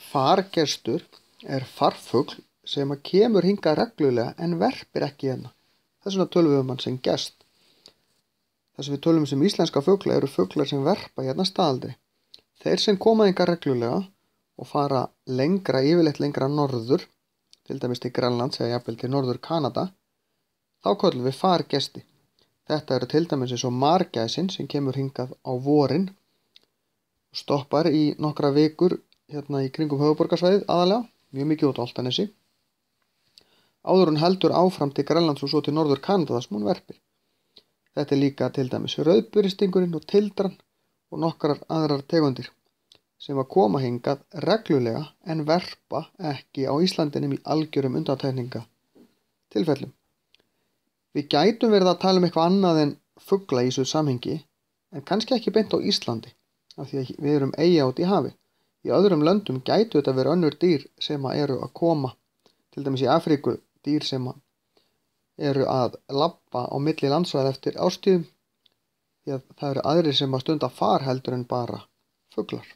Fargestur farfugl sem kemur hingað reglulega en verpir ekki hérna. Þess vegna tölum við hann sem gest. Þess að við tölum sem íslenska fugla eru fuglar sem verpa hérna staðaldri. Þeir sem koma hingað reglulega og fara lengra, yfirleitt lengra norður, til dæmis til Grænlands eða jafnvel til Norður Kanada, þá köllum við fargesti. Þetta eru til dæmis eins og margæsin sem kemur hingað á vorin og stoppar í nokkra vikur hérna í kringum höfuðborgarsvæðið aðalega, mjög mikið út á Álftanesi. Áður hún heldur áfram til Grænlands og svo til Norður Kanada sem hún verpir. Þetta er líka til dæmis rauðburistingurinn og tildran og nokkrar aðrar tegundir sem að koma hingað reglulega en verpa ekki á Íslandinum í algjörum undantekninga tilfellum. Við gætum verið að tala eitthvað annað en fugla í þessu samhengi, en kannski ekki beint á Íslandi, af því að við erum eyja út í hafi. Í öðrum löndum gætu þetta verið önnur dýr sem eru að koma, til dæmis í Afríku, dýr sem eru að labba á milli landsvæða eftir árstíðum, því að það eru aðrir sem að stunda far heldur en bara fuglar.